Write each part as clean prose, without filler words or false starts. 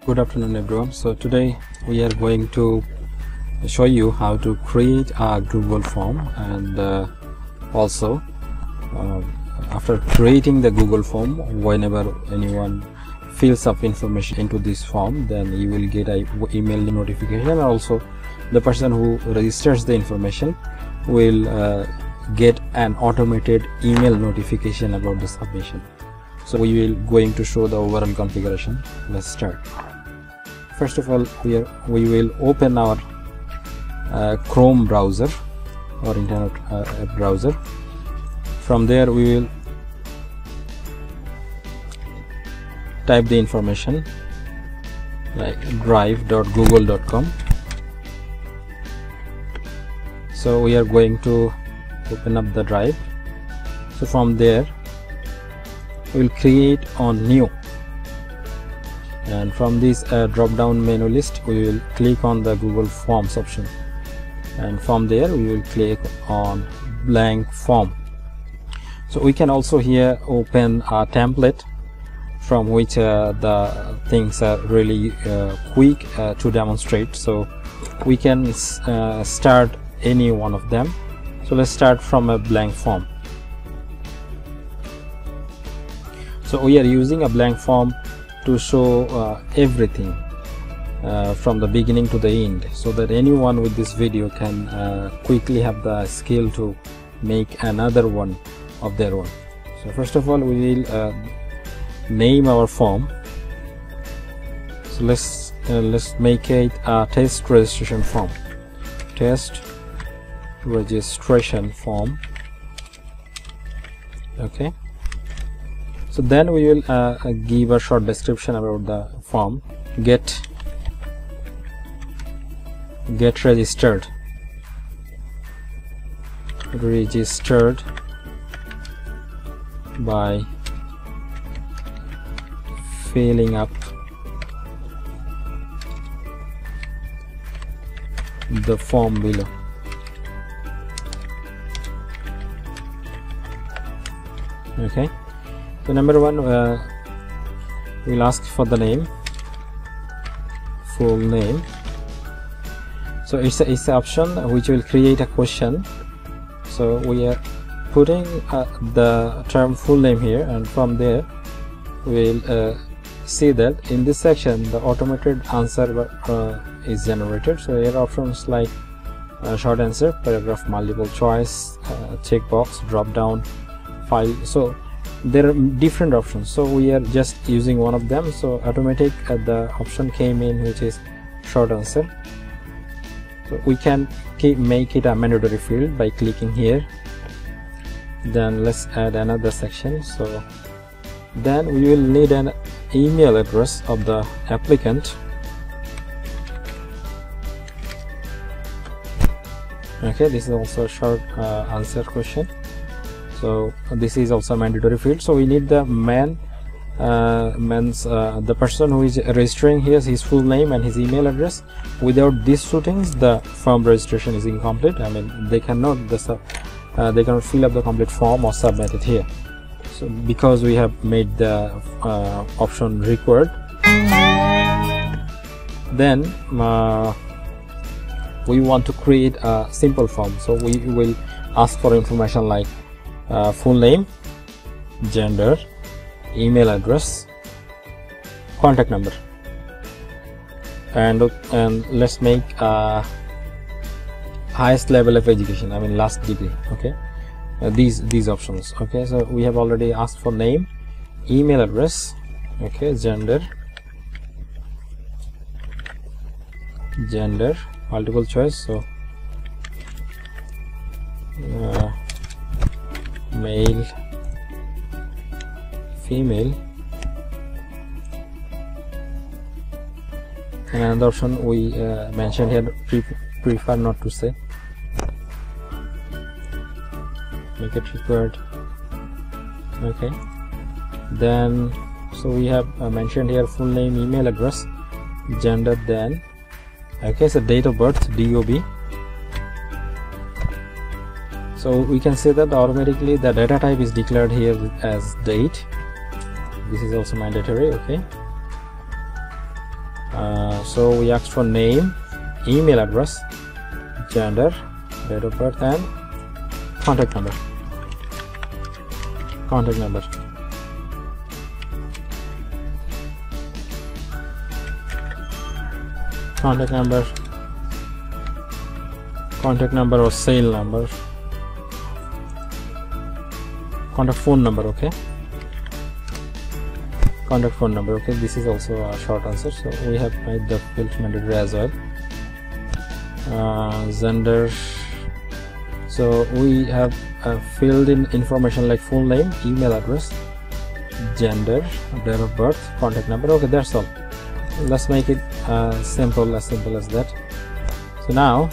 Good afternoon everyone. So today we are going to show you how to create a Google form, and also after creating the Google form, whenever anyone fills up information into this form, then you will get a email notification, and also the person who registers the information will get an automated email notification about the submission. So we will going to show the overall configuration. Let's start. First of all, we will open our Chrome browser or internet browser. From there we will type the information like drive.google.com. So we are going to open up the drive. So from there we will create on new, and from this drop down menu list we will click on the Google Forms option, and from there we will click on blank form. So we can also here open a template from which the things are really quick to demonstrate. So we can start any one of them. So let's start from a blank form. So we are using a blank form to show everything from the beginning to the end, so that anyone with this video can quickly have the skill to make another one of their own. So first of all, we will name our form. So let's make it a test registration form. Test registration form. Okay. So then we will give a short description about the form. Get registered by filling up the form below. Okay. So number one, we'll ask for the name, full name. So it's an option which will create a question. So we are putting the term full name here, and from there we'll see that in this section the automated answer is generated. So here are options like short answer, paragraph, multiple choice, checkbox, drop down, file. So there are different options, so we are just using one of them. So automatic the option came in which is short answer. So we can make it a mandatory field by clicking here. Then let's add another section. So then we will need an email address of the applicant. Okay, this is also a short answer question. So this is also a mandatory field. So we need the the person who is registering here, his full name and his email address. Without these two things, the form registration is incomplete. I mean, they cannot fill up the complete form or submit it here. So because we have made the option required, then we want to create a simple form. So we will ask for information like full name, gender, email address, contact number, and let's make highest level of education, I mean last degree. Okay, these options. Okay, so we have already asked for name, email address, okay, gender, multiple choice, so male, female, and another option we mentioned here, prefer not to say, make it required. Okay, then so we have mentioned here full name, email address, gender, then okay, so date of birth, DOB. So we can say that automatically the data type is declared here as date. This is also mandatory. Okay, So we asked for name, email address, gender, date of birth, and contact number. Contact number. Contact number. Contact number or sale number. Contact phone number. Okay. Contact phone number. Okay. This is also a short answer. So we have made the field mandatory as well. Gender. So we have filled in information like full name, email address, gender, date of birth, contact number. Okay, that's all. Let's make it simple as that. So now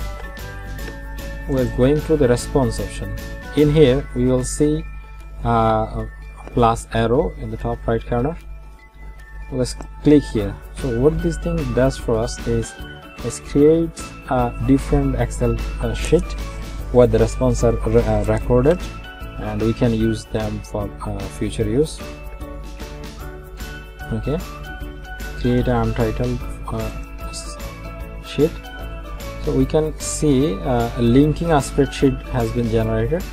we're going to the response option. In here we will see a plus arrow in the top right corner. Let's click here. So what this thing does for us is create a different Excel sheet where the responses are recorded, and we can use them for future use. Okay, create an untitled sheet. So we can see linking a spreadsheet has been generated.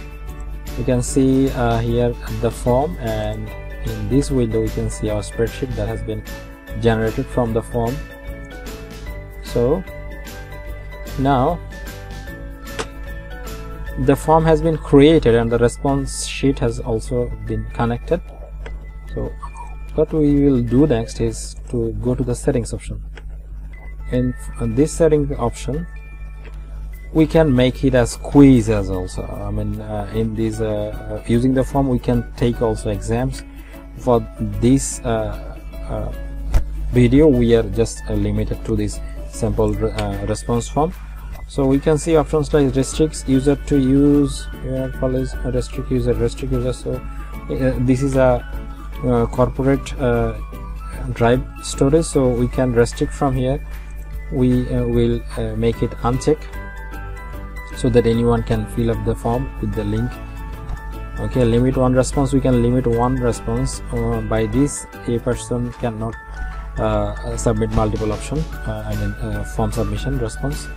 You can see here the form, and in this window we can see our spreadsheet that has been generated from the form. So now the form has been created and the response sheet has also been connected. So what we will do next is to go to the settings option. In this setting option we can make it as quiz as also. I mean in this using the form we can take also exams. For this video we are just limited to this simple response form. So we can see options like restricts user to use, restrict user. So this is a corporate drive storage, so we can restrict from here. We will make it uncheck so that anyone can fill up the form with the link. Okay, limit one response. We can limit one response. By this a person cannot submit multiple option. Form submission response.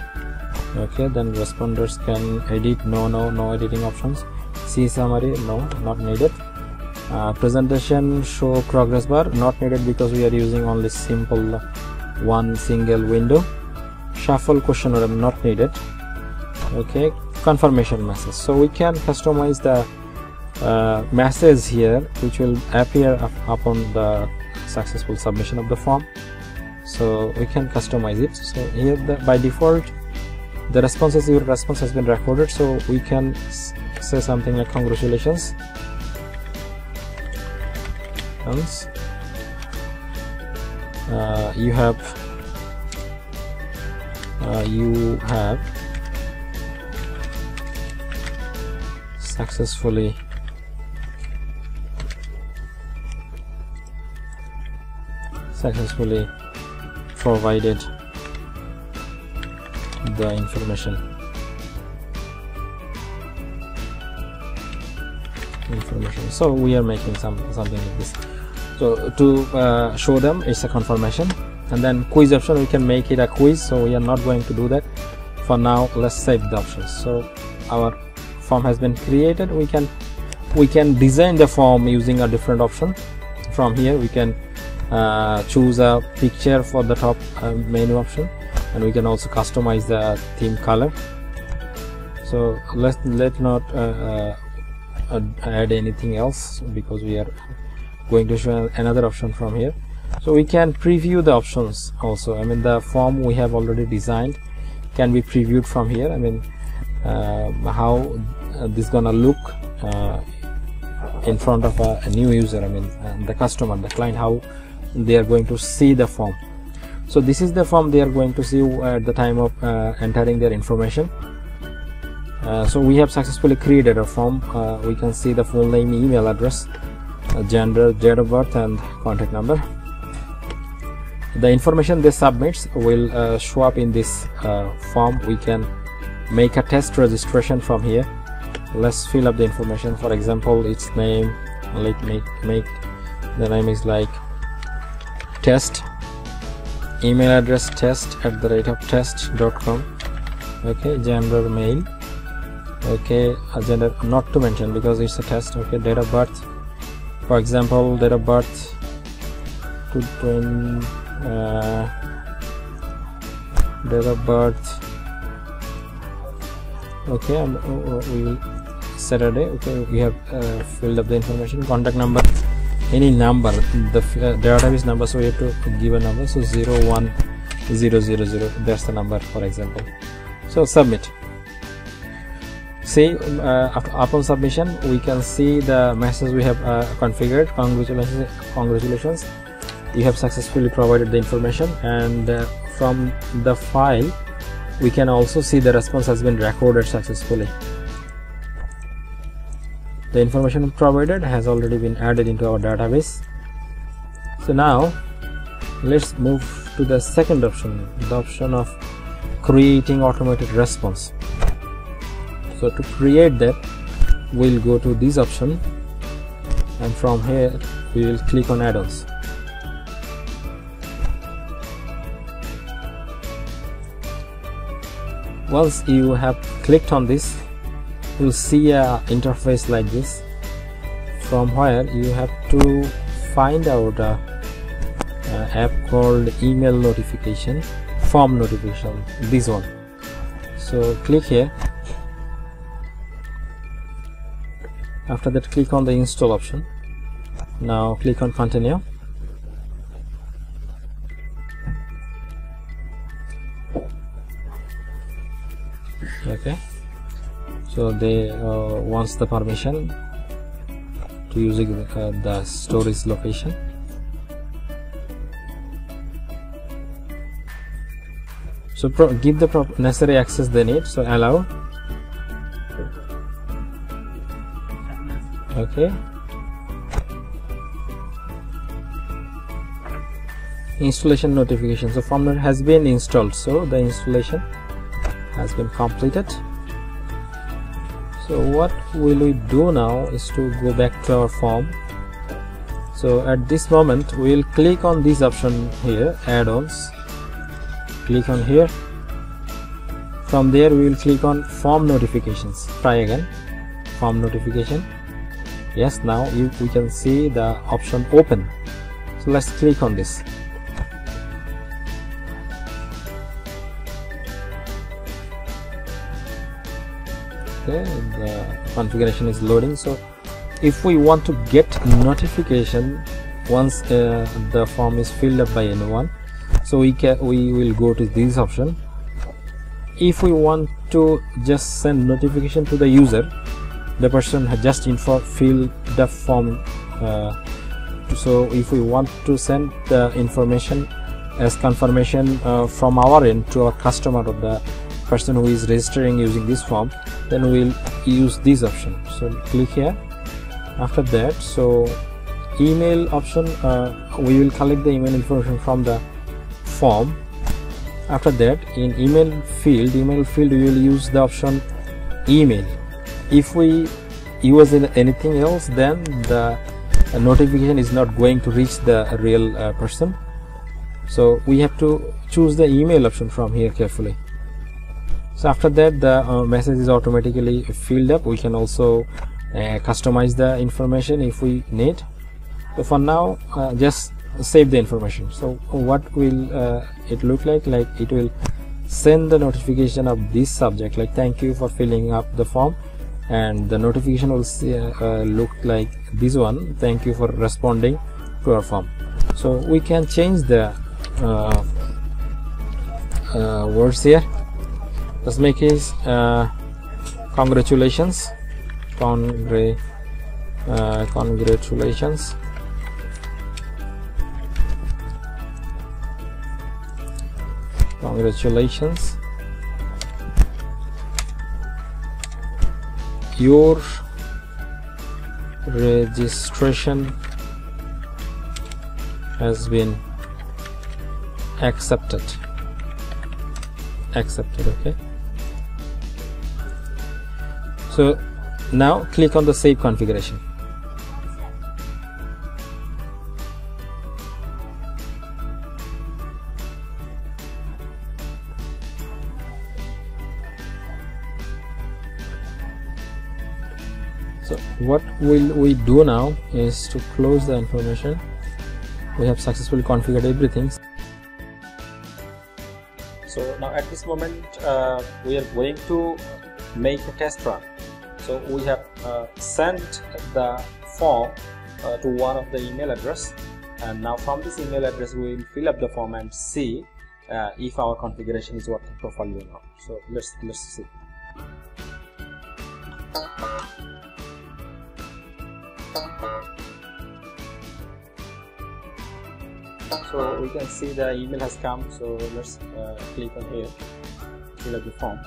Okay, then responders can edit. No editing options. See summary, no, not needed. Presentation show progress bar, not needed because we are using only simple one single window. Shuffle question order, not needed. Okay, confirmation message. So we can customize the message here which will appear upon the successful submission of the form. So we can customize it. So here by default the responses, your response has been recorded, so we can say something like congratulations, you have successfully provided the information. So we are making something like this. So to show them it's a confirmation. And then quiz option, we can make it a quiz, so we are not going to do that for now. Let's save the options. So our form has been created. We can design the form using a different option. From here we can choose a picture for the top menu option, and we can also customize the theme color. So let's not add anything else because we are going to show another option from here. So we can preview the options also. I mean the form we have already designed can be previewed from here. I mean how this gonna look in front of a new user. I mean the customer, the client, how they are going to see the form. So this is the form they are going to see at the time of entering their information. So we have successfully created a form. We can see the full name, email address, gender, date of birth, and contact number. The information they submit will show up in this form. We can make a test registration from here. Let's fill up the information. For example, its name, like make the name is like test, email address test@test.com. okay, gender male, okay, gender not to mention because it's a test. Okay, date of birth, for example, date of birth to date of birth, okay, we will Saturday. Okay, we have filled up the information. Contact number, any number, the database number, so we have to give a number. So 01000, that's the number, for example. So submit. See, upon submission we can see the message we have configured. Congratulations, you have successfully provided the information. And from the file we can also see the response has been recorded successfully. The information provided has already been added into our database. So now let's move to the second option, the option of creating automated response. So to create that, we'll go to this option, and from here we will click on add-ons. Once you have clicked on this, you'll see a interface like this, from where you have to find out a app called email notification, form notification, this one. So click here. After that, click on the install option. Now click on continue. Okay, so they wants the permission to using the storage location. So give the necessary access they need. So allow. Okay, installation notification. So form has been installed, so the installation has been completed. So what will we do now is to go back to our form. So at this moment we will click on this option here, add-ons. Click on here. From there we will click on form notifications. Try again, form notification. Yes, now we can see the option open. So let's click on this. Okay, the configuration is loading. So if we want to get notification once the form is filled up by anyone, so we will go to this option. If we want to just send notification to the user, the person has just filled the form, so if we want to send the information as confirmation from our end to our customer or the person who is registering using this form, then we'll use this option. So click here. After that, so email option, we will collect the email information from the form. After that, in email field we will use the option email. If we use anything else, then the notification is not going to reach the real person. So we have to choose the email option from here carefully. So after that, the message is automatically filled up. We can also customize the information if we need. So for now, just save the information. So what will it look like? Like it will send the notification of this subject, like thank you for filling up the form, and the notification will look like this one, thank you for responding to our form. So we can change the words here. Let's make it congratulations, congratulations, congratulations, your registration has been accepted. Okay, so now click on the save configuration. So what will we do now is to close the information. We have successfully configured everything. So now at this moment we are going to make a test run. So we have sent the form to one of the email address, and now from this email address we will fill up the form and see if our configuration is working properly or not. So let's see. So we can see the email has come, so let's click on here, fill up the form.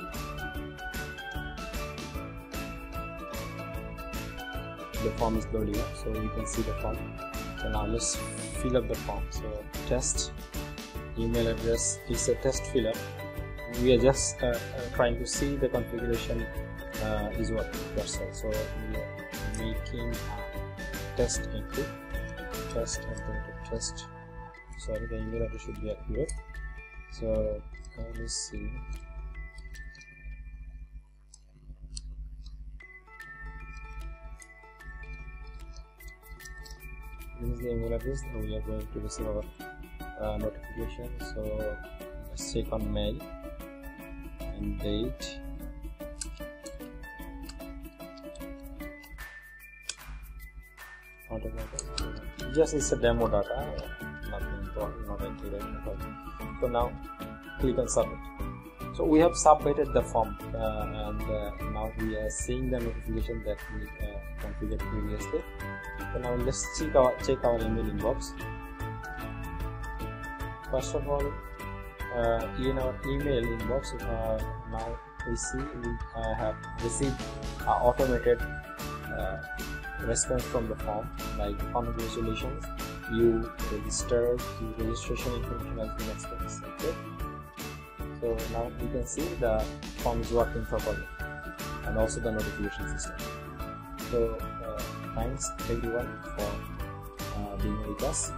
The form is loading up, so you can see the form. So now let's fill up the form. So test email address is a test filler. We are just trying to see the configuration is working. That's all. So we are making a test input, test and then to test. Sorry, the email address should be accurate. So let's see. This is the email address that we are going to receive our notification. So let's check on mail and date. Just it's a demo data, nothing important, not accurate. So now click on submit. So we have submitted the form and now we are seeing the notification that we configured previously. So now let's check our email inbox. First of all, in our email inbox, now we see we have received automated response from the form, like congratulations, you registered, your registration information has been accepted. So now you can see the form is working properly, and also the notification system. So thanks everyone for being with us.